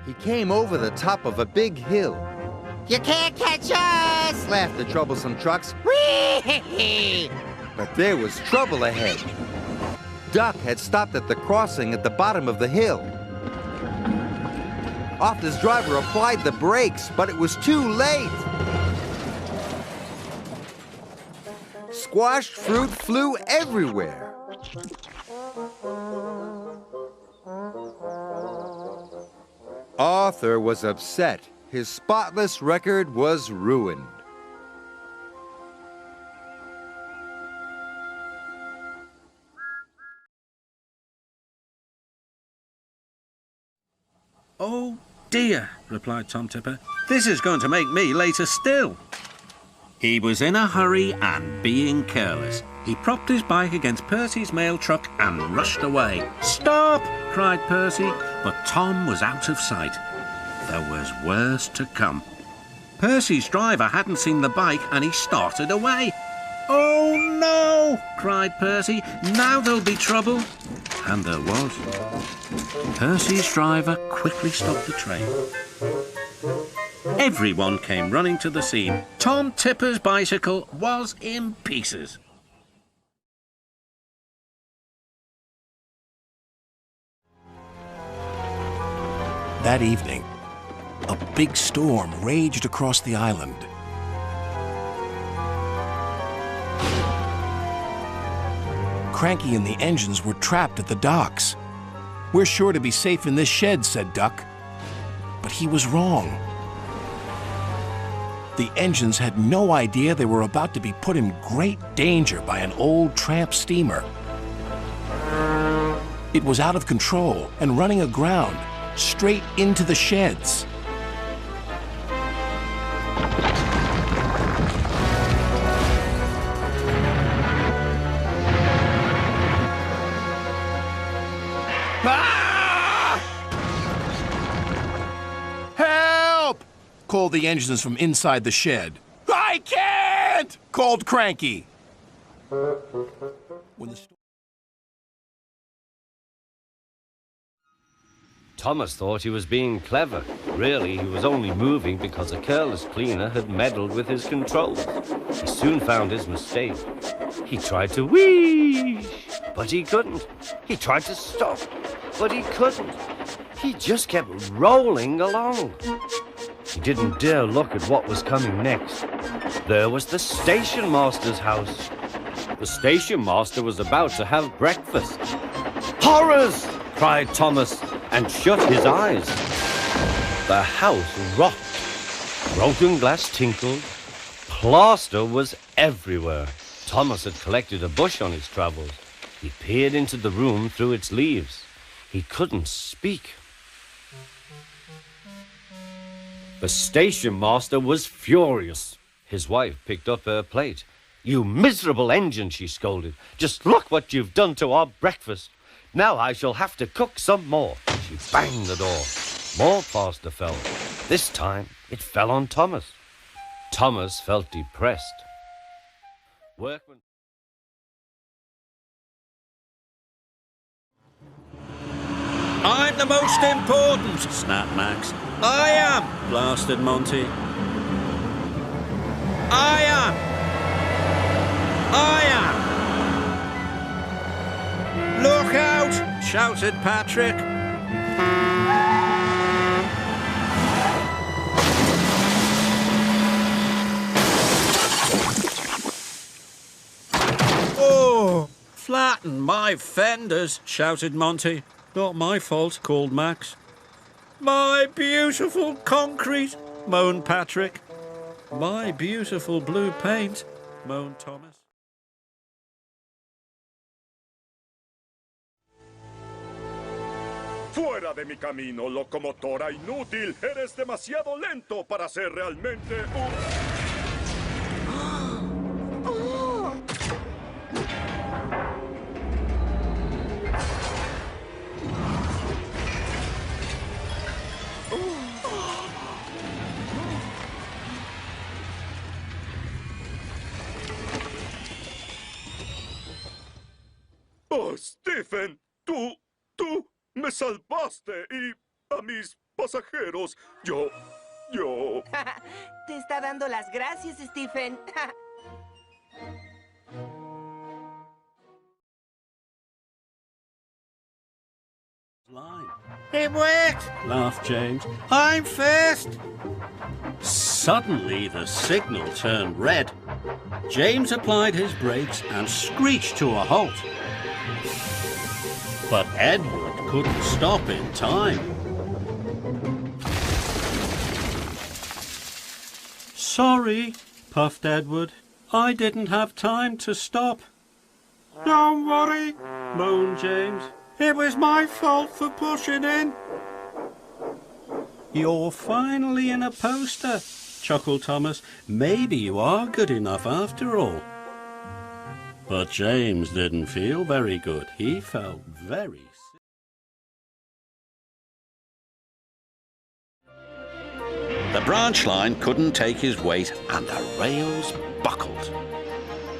He came over the top of a big hill. "You can't catch us!" laughed the troublesome trucks. Whee! But there was trouble ahead. Duck had stopped at the crossing at the bottom of the hill. Arthur's driver applied the brakes, but it was too late. Squashed fruit flew everywhere. Arthur was upset. His spotless record was ruined. "Oh dear," replied Tom Tipper. "This is going to make me later still." He was in a hurry and being careless. He propped his bike against Percy's mail truck and rushed away. "Stop!" cried Percy, but Tom was out of sight. There was worse to come. Percy's driver hadn't seen the bike and he started away. "Oh no!" cried Percy. "Now there'll be trouble." And there was. Percy's driver quickly stopped the train. Everyone came running to the scene. Tom Tipper's bicycle was in pieces. That evening, a big storm raged across the island. Cranky and the engines were trapped at the docks. "We're sure to be safe in this shed," said Duck. But he was wrong. The engines had no idea they were about to be put in great danger by an old tramp steamer. It was out of control and running aground, straight into the sheds. Ah! "Help!" called the engines from inside the shed. "I can't!" called Cranky. Thomas thought he was being clever. Really, he was only moving because a careless cleaner had meddled with his controls. He soon found his mistake. He tried to whee, but he couldn't. He tried to stop, but he couldn't. He just kept rolling along. He didn't dare look at what was coming next. There was the station master's house. The station master was about to have breakfast. "Horrors!" cried Thomas, and shut his eyes. The house rocked. Broken glass tinkled. Plaster was everywhere. Thomas had collected a bush on his travels. He peered into the room through its leaves. He couldn't speak. The station master was furious. His wife picked up her plate. "You miserable engine," she scolded. "Just look what you've done to our breakfast. Now I shall have to cook some more." She banged the door. More plaster fell. This time it fell on Thomas. Thomas felt depressed. Workmen. "I'm the most important," snapped Max. "I am," blasted Monty. "I am. I am." "Look out!" shouted Patrick. "Oh, flatten my fenders," shouted Monty. "Not my fault," called Max. "My beautiful concrete," moaned Patrick. "My beautiful blue paint," moaned Thomas. ¡Fuera de mi camino, locomotora inútil! ¡Eres demasiado lento para ser realmente un... ¡Oh, Stephen! ¡Tú me salvaste! Y a mis pasajeros. Yo... Te está dando las gracias, Stephen. It worked, laughed James. I'm first. Suddenly, the signal turned red. James applied his brakes and screeched to a halt. But Edward couldn't stop in time. Sorry, puffed Edward. I didn't have time to stop. Don't worry, moaned James. It was my fault for pushing in. You're finally in a poster, chuckled Thomas. Maybe you are good enough after all. But James didn't feel very good. He felt very sick. The branch line couldn't take his weight and the rails buckled.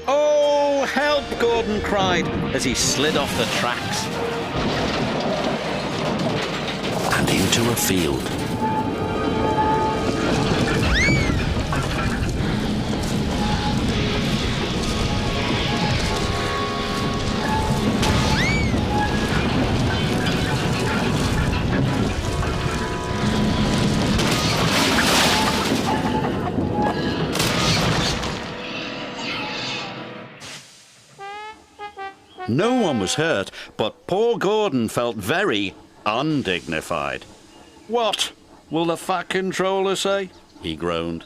Oh, help, Gordon cried as he slid off the tracks and into a field. No one was hurt, but poor Gordon felt very undignified. What will the Fat Controller say? He groaned.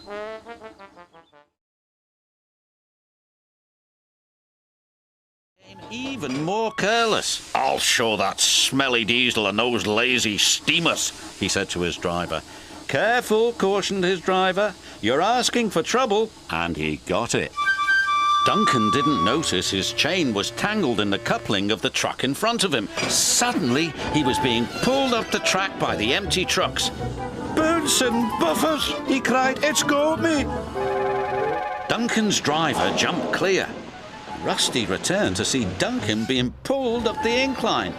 Even more careless. I'll show that smelly diesel and those lazy steamers, he said to his driver. Careful, cautioned his driver. You're asking for trouble. And he got it. Duncan didn't notice his chain was tangled in the coupling of the truck in front of him. Suddenly, he was being pulled up the track by the empty trucks. Birds and buffers, he cried, it's got me. Duncan's driver jumped clear. Rusty returned to see Duncan being pulled up the incline.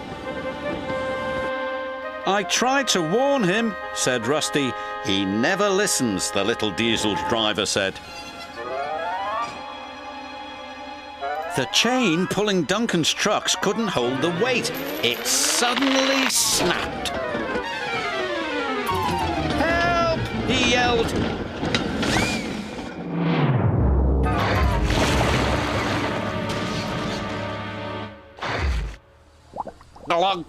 I tried to warn him, said Rusty. He never listens, the little diesel's driver said. The chain pulling Duncan's trucks couldn't hold the weight. It suddenly snapped. Help! He yelled. Glug,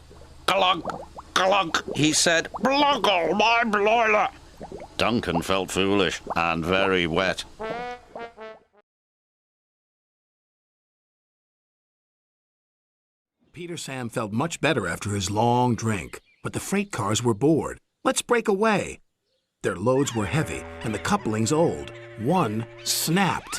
glug, glug, he said. Bluggle, my broiler. Duncan felt foolish and very wet. Peter Sam felt much better after his long drink, but the freight cars were bored. Let's break away. Their loads were heavy and the couplings old. One snapped.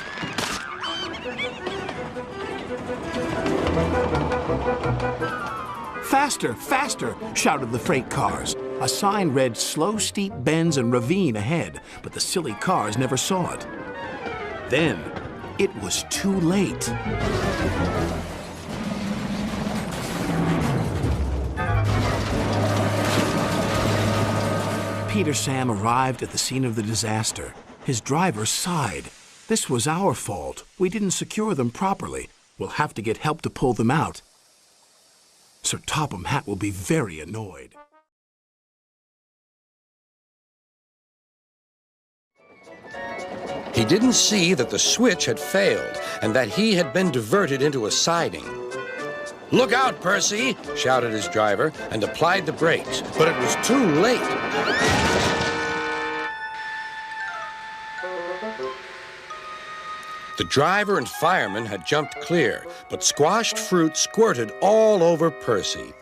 Faster, faster, shouted the freight cars. A sign read slow steep bends and ravine ahead, but the silly cars never saw it. Then, it was too late. Peter Sam arrived at the scene of the disaster. His driver sighed. This was our fault. We didn't secure them properly. We'll have to get help to pull them out. Sir Topham Hatt will be very annoyed. He didn't see that the switch had failed and that he had been diverted into a siding. "Look out, Percy!" shouted his driver and applied the brakes, but it was too late. The driver and fireman had jumped clear, but squashed fruit squirted all over Percy.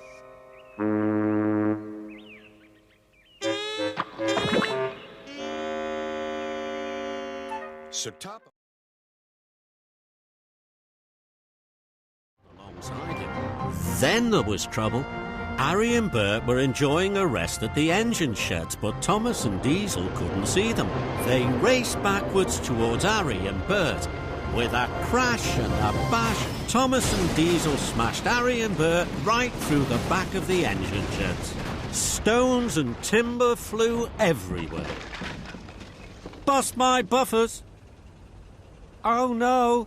Sir Topham alongside him. Then there was trouble. Harry and Bert were enjoying a rest at the engine sheds, but Thomas and Diesel couldn't see them. They raced backwards towards Harry and Bert. With a crash and a bash, Thomas and Diesel smashed Harry and Bert right through the back of the engine sheds. Stones and timber flew everywhere. Bust my buffers! Oh no!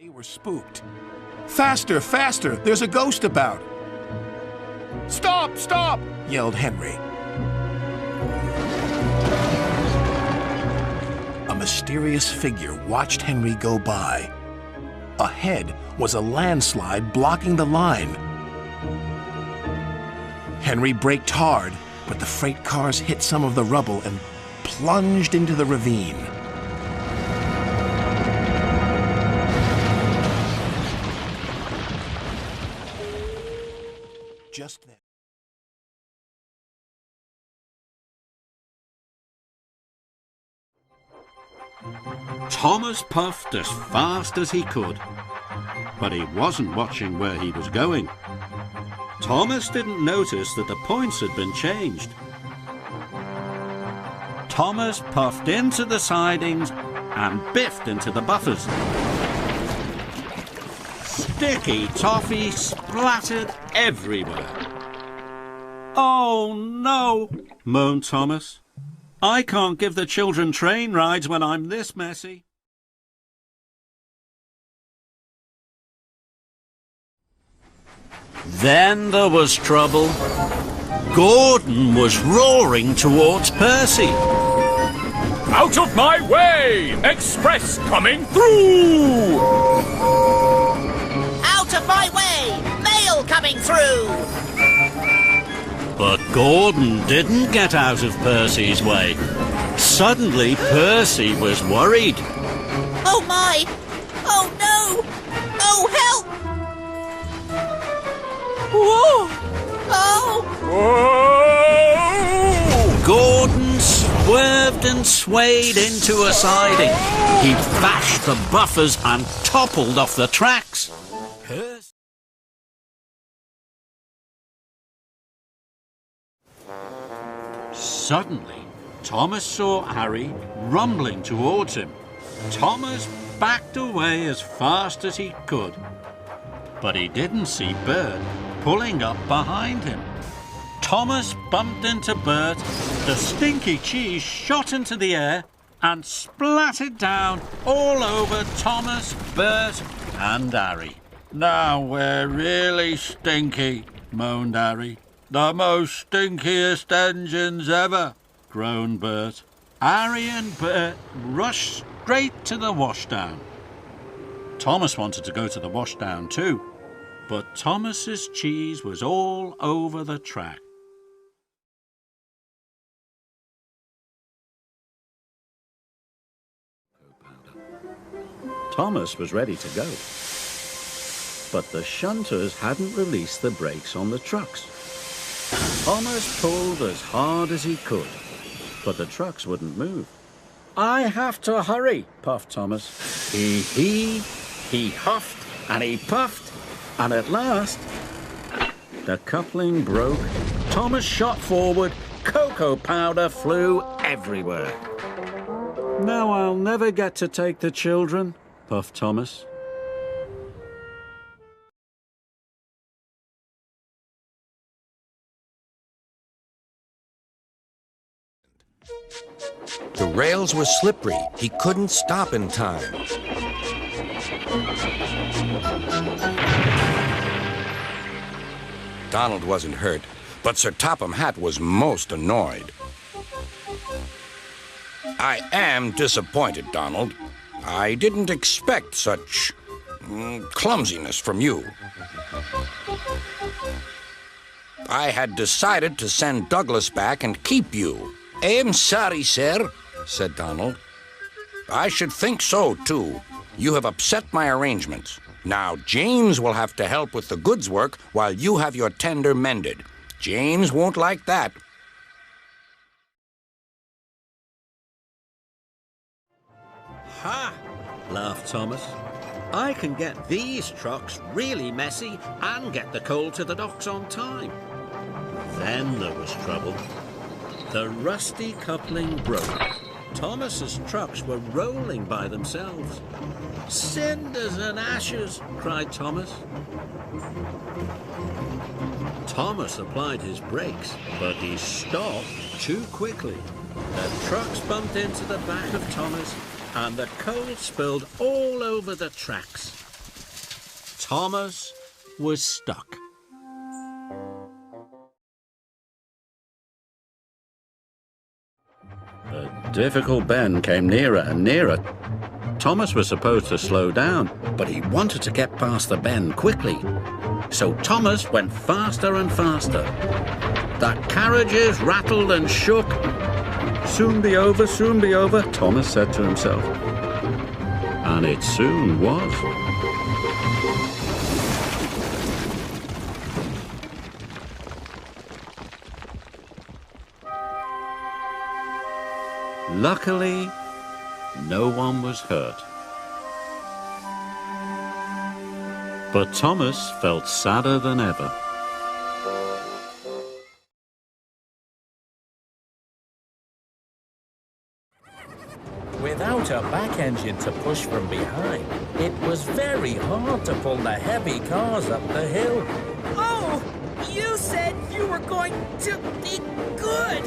They were spooked. Faster, faster! There's a ghost about! Stop, stop! Yelled Henry. A mysterious figure watched Henry go by. Ahead was a landslide blocking the line. Henry braked hard, but the freight cars hit some of the rubble and plunged into the ravine. Just then, Thomas puffed as fast as he could, but he wasn't watching where he was going. Thomas didn't notice that the points had been changed. Thomas puffed into the sidings and biffed into the buffers. Sticky toffee splattered everywhere. "Oh no," moaned Thomas. "I can't give the children train rides when I'm this messy." Then there was trouble. Gordon was roaring towards Percy. Out of my way! Express coming through! Out of my way! Mail coming through! But Gordon didn't get out of Percy's way. Suddenly, Percy was worried. Oh my! Oh no! Oh help! Whoa! Oh! Whoa! Gordon swerved and swayed into a siding. He bashed the buffers and toppled off the tracks. Suddenly, Thomas saw Harry rumbling towards him. Thomas backed away as fast as he could, but he didn't see Bert pulling up behind him. Thomas bumped into Bert, the stinky cheese shot into the air and splattered down all over Thomas, Bert and Harry. "Now we're really stinky," moaned Harry. "The most stinkiest engines ever," groaned Bert. Harry and Bert rushed straight to the washdown. Thomas wanted to go to the washdown too, but Thomas's cheese was all over the track. Thomas was ready to go, but the shunters hadn't released the brakes on the trucks. Thomas pulled as hard as he could, but the trucks wouldn't move. "I have to hurry," puffed Thomas. He heaved, he huffed, and he puffed, and at last the coupling broke. Thomas shot forward. Cocoa powder flew everywhere. "Now I'll never get to take the children," puffed Thomas. The rails were slippery. He couldn't stop in time. Donald wasn't hurt, but Sir Topham Hatt was most annoyed. "I am disappointed, Donald. I didn't expect such clumsiness from you. I had decided to send Douglas back and keep you." "I'm sorry, sir," said Donald. "I should think so, too. You have upset my arrangements. Now, James will have to help with the goods work while you have your tender mended. James won't like that." "Ha!" laughed Thomas. "I can get these trucks really messy and get the coal to the docks on time." Then there was trouble. The rusty coupling broke. Thomas's trucks were rolling by themselves. Cinders and ashes, cried Thomas. Thomas applied his brakes, but he stopped too quickly. The trucks bumped into the back of Thomas, and the coal spilled all over the tracks. Thomas was stuck. The difficult bend came nearer and nearer. Thomas was supposed to slow down, but he wanted to get past the bend quickly. So Thomas went faster and faster. The carriages rattled and shook. Soon be over, Thomas said to himself. And it soon was. Luckily, no one was hurt. But Thomas felt sadder than ever. Without a back engine to push from behind, it was very hard to pull the heavy cars up the hill. Oh! You said you were going to be good!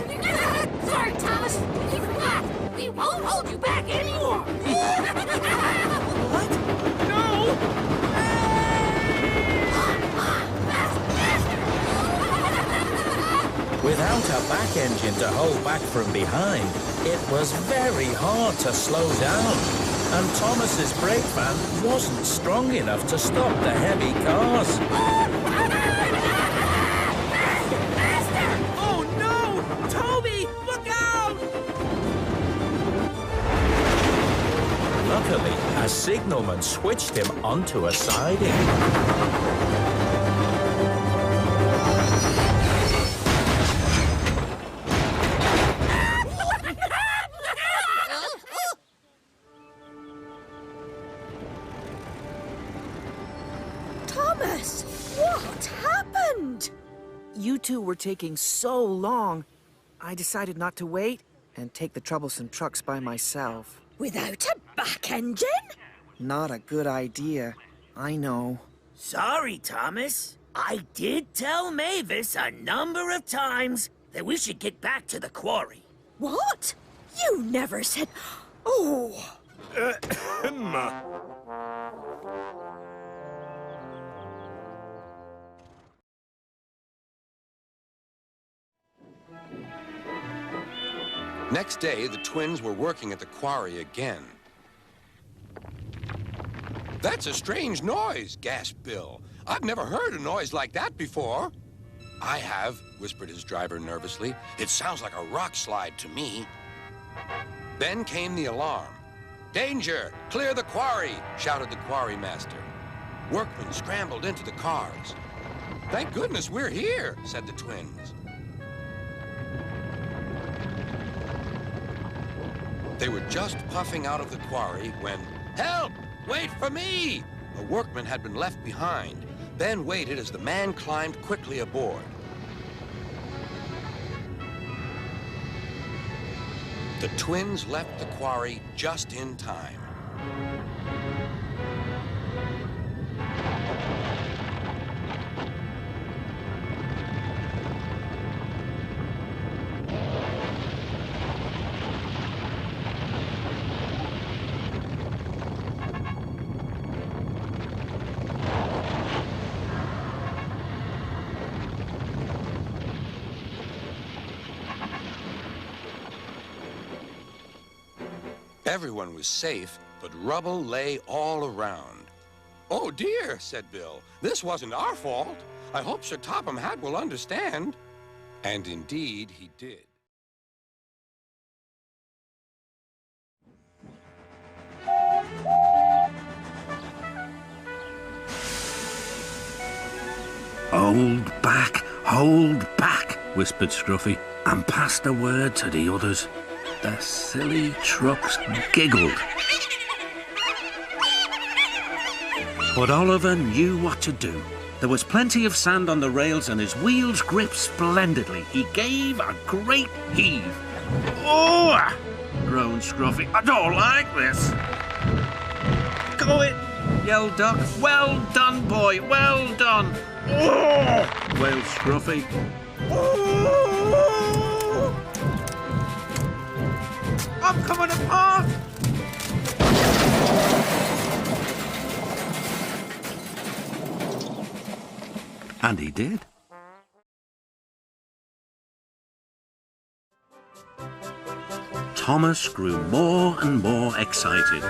Sorry, Thomas. We forgot. We won't hold you back anymore. What? No! Without a back engine to hold back from behind, it was very hard to slow down. And Thomas's brake van wasn't strong enough to stop the heavy cars. Oh no! Toby, look out! Luckily, a signalman switched him onto a siding. Thomas, what happened? You two were taking so long. I decided not to wait and take the troublesome trucks by myself. Without a back engine? Not a good idea. I know. Sorry, Thomas. I did tell Mavis a number of times that we should get back to the quarry. What? You never said... Oh! Next day, the twins were working at the quarry again. That's a strange noise, gasped Bill. I've never heard a noise like that before. I have, whispered his driver nervously. It sounds like a rock slide to me. Then came the alarm. Danger! Clear the quarry! Shouted the quarry master. Workmen scrambled into the cars. Thank goodness we're here, said the twins. They were just puffing out of the quarry when, help! Wait for me! A workman had been left behind. Ben waited as the man climbed quickly aboard. The twins left the quarry just in time. Everyone was safe, but rubble lay all around. Oh dear, said Bill. This wasn't our fault. I hope Sir Topham Hatt will understand. And indeed he did. Hold back, whispered Scruffy, and passed the word to the others. The silly trucks giggled. But Oliver knew what to do. There was plenty of sand on the rails and his wheels gripped splendidly. He gave a great heave. Oh! groaned Scruffy. I don't like this. going, yelled Duck. Well done, boy, well done. Oh! Wailed Scruffy. Oh! I'm coming apart. And he did. Thomas grew more and more excited.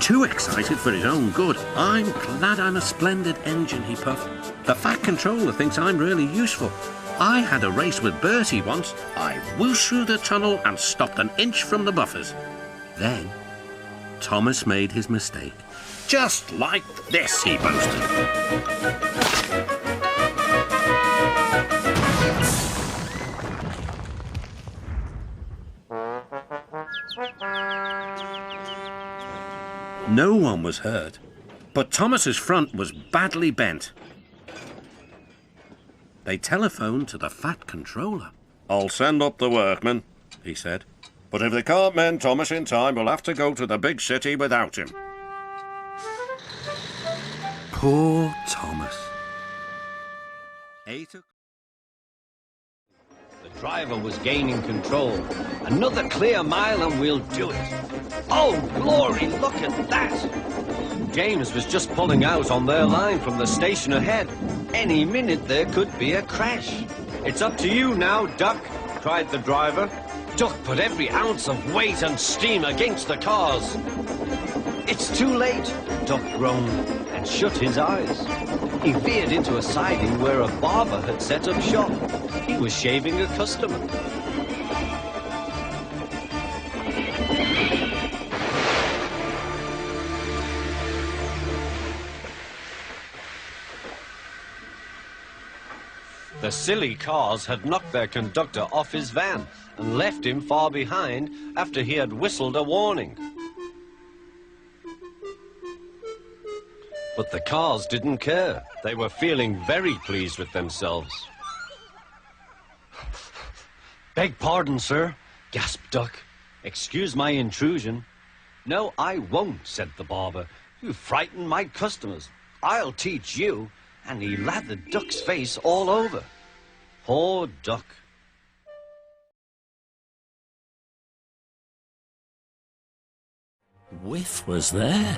Too excited for his own good. I'm glad I'm a splendid engine, he puffed. The Fat Controller thinks I'm really useful. I had a race with Bertie once. I whooshed through the tunnel and stopped an inch from the buffers. Then, Thomas made his mistake. Just like this, he boasted. No one was hurt, but Thomas's front was badly bent. They telephoned to the Fat Controller. I'll send up the workmen, he said. But if they can't mend Thomas in time, we'll have to go to the big city without him. Poor Thomas. 8 o'clock. The driver was gaining control. Another clear mile and we'll do it. Oh, glory, look at that! James was just pulling out on their line from the station ahead. Any minute there could be a crash. It's up to you now, Duck, cried the driver. Duck put every ounce of weight and steam against the cars. It's too late, Duck groaned and shut his eyes. He veered into a siding where a barber had set up shop. He was shaving a customer. The silly cars had knocked their conductor off his van and left him far behind after he had whistled a warning. But the cars didn't care. They were feeling very pleased with themselves. Beg pardon, sir, gasped Duck. Excuse my intrusion. No, I won't, said the barber. You frightened my customers. I'll teach you. And he lathered Duck's face all over. Poor Duck. Whiff was there.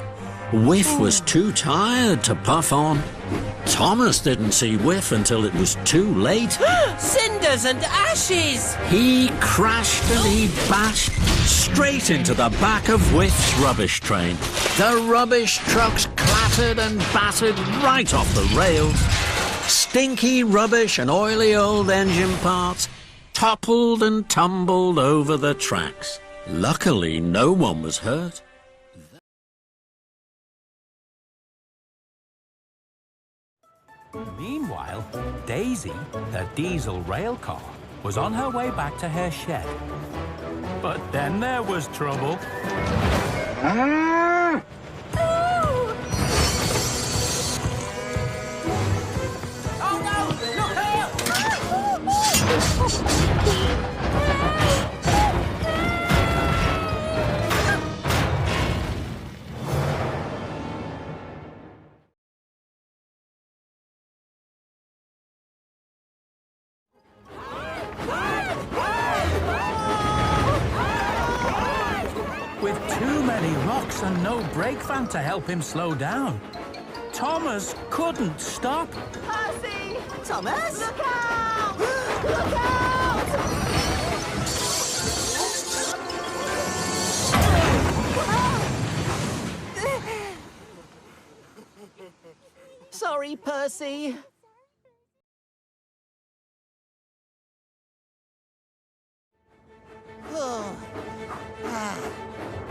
Whiff was too tired to puff on. Thomas didn't see Whiff until it was too late. Cinders and ashes! He crashed and he bashed straight into the back of Whiff's rubbish train. The rubbish trucks clattered and battered right off the rails. Stinky rubbish and oily old engine parts toppled and tumbled over the tracks. Luckily, no one was hurt. Meanwhile, Daisy, the diesel rail car, was on her way back to her shed. But then there was trouble. Oh no! Look out! With too many rocks and no brake van to help him slow down, Thomas couldn't stop. Percy! Thomas! Look out! Look out! Sorry, Percy.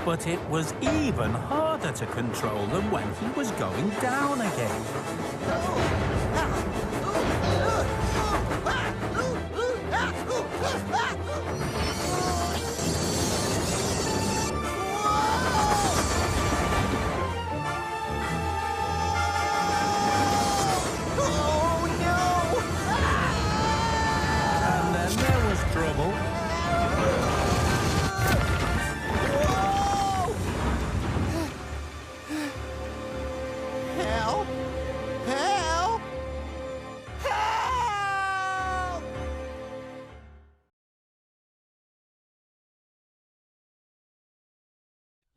But it was even harder to control than when he was going down again. And then there was trouble.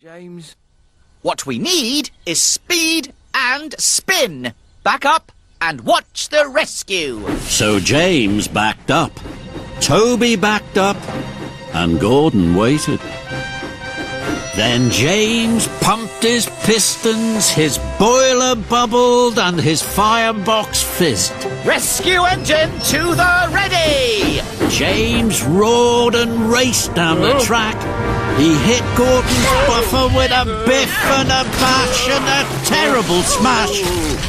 James. What we need is speed and spin. Back up and watch the rescue. So James backed up, Toby backed up, and Gordon waited. Then James pumped his pistons, his boiler bubbled, and his firebox fizzed. Rescue engine to the ready! James roared and raced down the track. He hit Gordon's buffer with a biff and a bash and a terrible smash.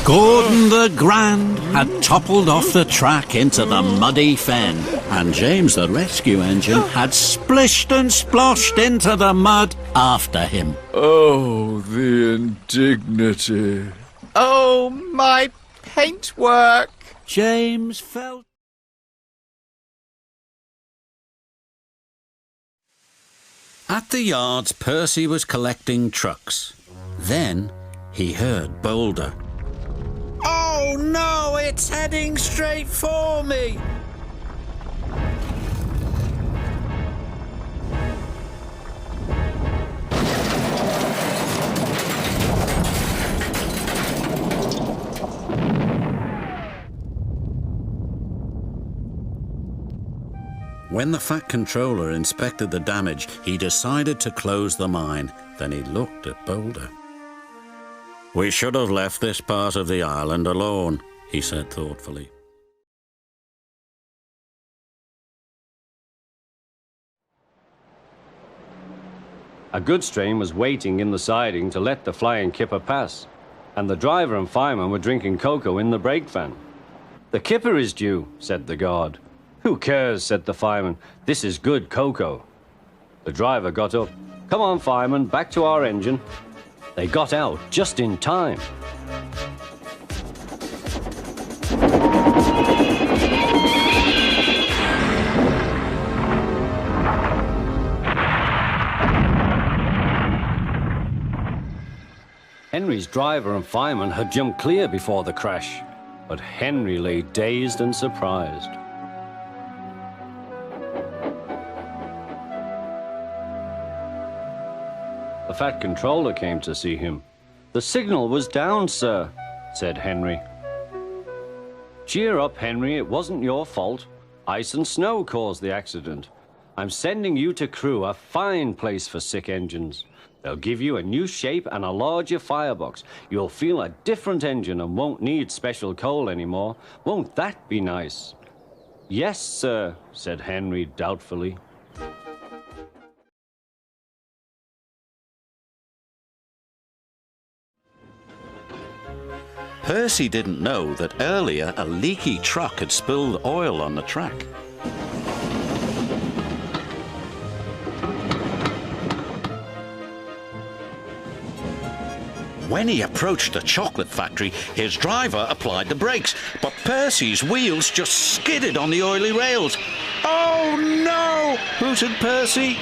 Gordon the Grand had toppled off the track into the muddy fen, and James the rescue engine had splished and sploshed into the mud after him. Oh, the indignity. Oh, my paintwork. James felt... At the yards, Percy was collecting trucks. Then he heard Boulder. Oh no, it's heading straight for me! When the Fat Controller inspected the damage, he decided to close the mine. Then he looked at Boulder. We should have left this part of the island alone, he said thoughtfully. A goods train was waiting in the siding to let the flying kipper pass, and the driver and fireman were drinking cocoa in the brake van. The kipper is due, said the guard. Who cares, said the fireman. This is good cocoa. The driver got up. Come on, fireman, back to our engine. They got out just in time. Henry's driver and fireman had jumped clear before the crash, but Henry lay dazed and surprised. The Fat Controller came to see him. The signal was down, sir, said Henry. Cheer up, Henry, it wasn't your fault. Ice and snow caused the accident. I'm sending you to Crewe, a fine place for sick engines. They'll give you a new shape and a larger firebox. You'll feel a different engine and won't need special coal anymore. Won't that be nice? Yes, sir, said Henry doubtfully. Percy didn't know that earlier a leaky truck had spilled oil on the track. When he approached the chocolate factory, his driver applied the brakes, but Percy's wheels just skidded on the oily rails. Oh no! Hooted Percy.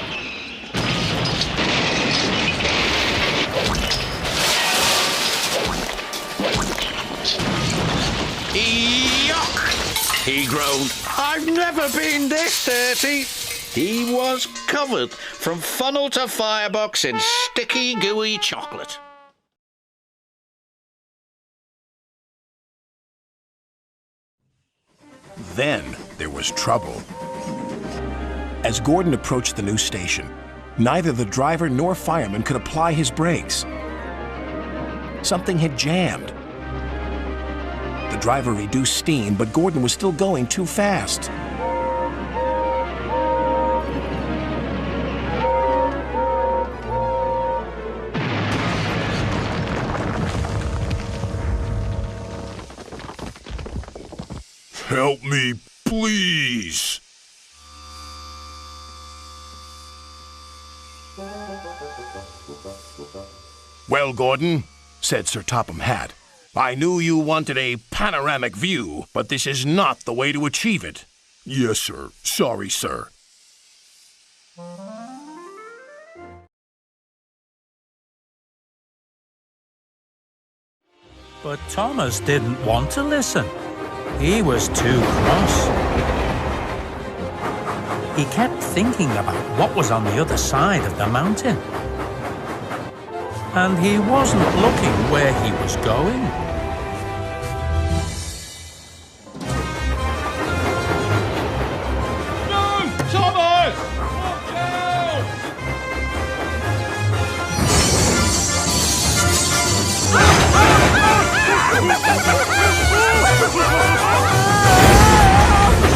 Yuck! He groaned. I've never been this dirty. He was covered from funnel to firebox in sticky, gooey chocolate. Then there was trouble. As Gordon approached the new station, neither the driver nor fireman could apply his brakes. Something had jammed. The driver reduced steam, but Gordon was still going too fast. Help me, please. Well, Gordon, said Sir Topham Hatt, I knew you wanted a panoramic view, but this is not the way to achieve it. Yes, sir. Sorry, sir. But Thomas didn't want to listen. He was too cross. He kept thinking about what was on the other side of the mountain. and he wasn't looking where he was going. No! Thomas! Watch out!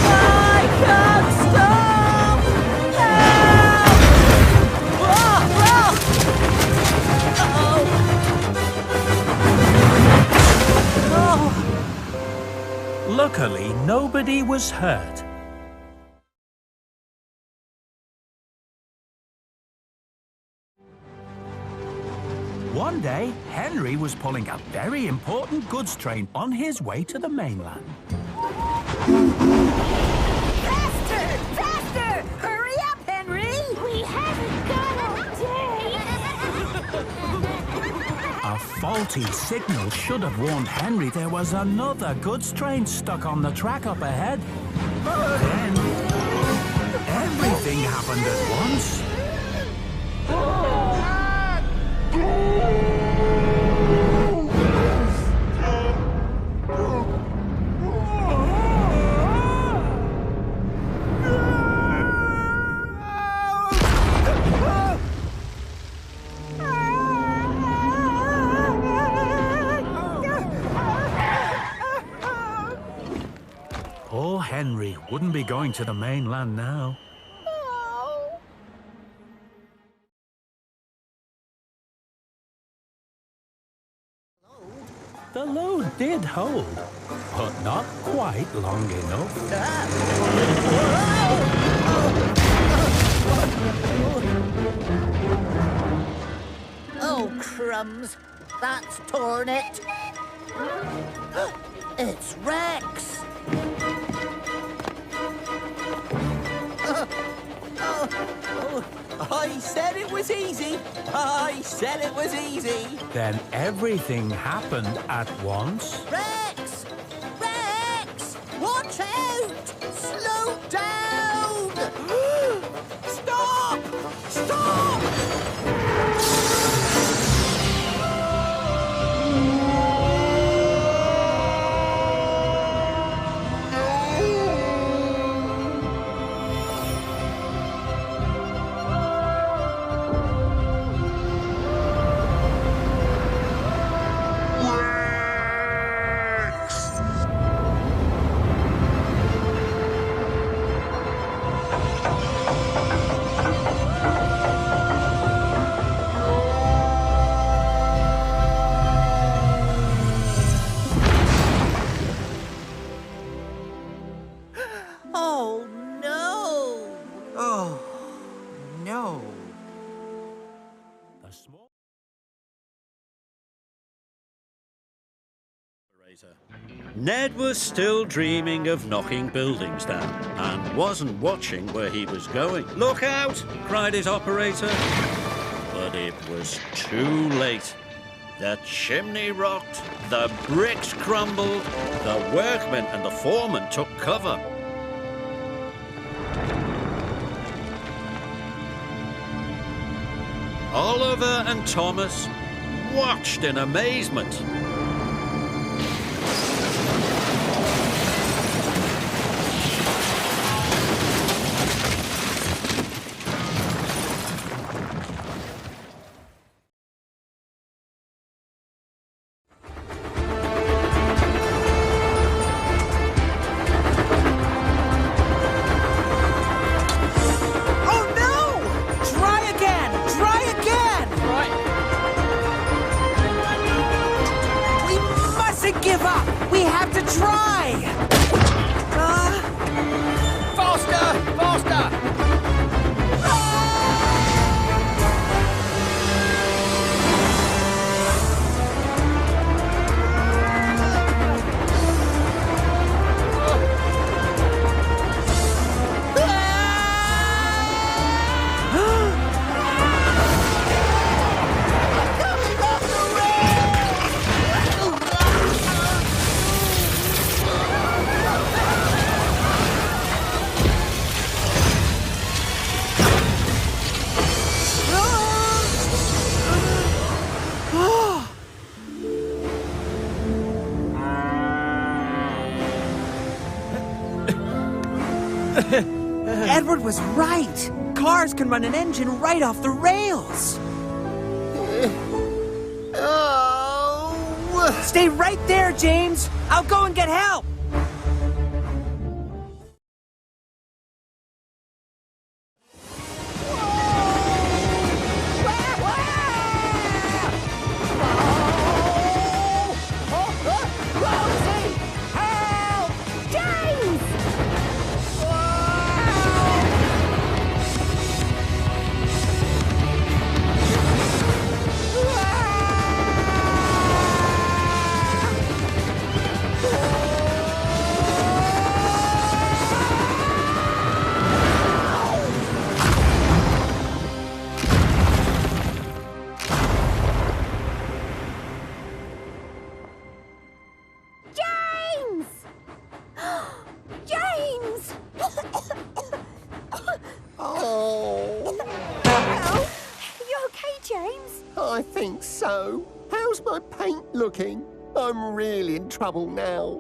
I can't stop! Luckily, nobody was hurt. One day, Henry was pulling a very important goods train on his way to the mainland. Faster! Faster! Hurry up, Henry! We haven't got all day! A faulty signal should have warned Henry there was another goods train stuck on the track up ahead. Then, everything happened at once. Poor Henry wouldn't be going to the mainland now. The load did hold, but not quite long enough. Oh, crumbs. That's torn it. It's Rex. I said it was easy. I said it was easy. Then everything happened at once. Rex! Rex! Watch out! Slow down! Stop! Stop! Oh, no! Oh, no. Ned was still dreaming of knocking buildings down and wasn't watching where he was going. "Look out!" cried his operator. But it was too late. The chimney rocked, the bricks crumbled, the workmen and the foreman took cover. Oliver and Thomas watched in amazement. Give up! We have to try! Faster! Faster! Edward was right. Cars can run an engine right off the rails. Stay right there, James. I'll go and get help. I think so. How's my paint looking? I'm really in trouble now.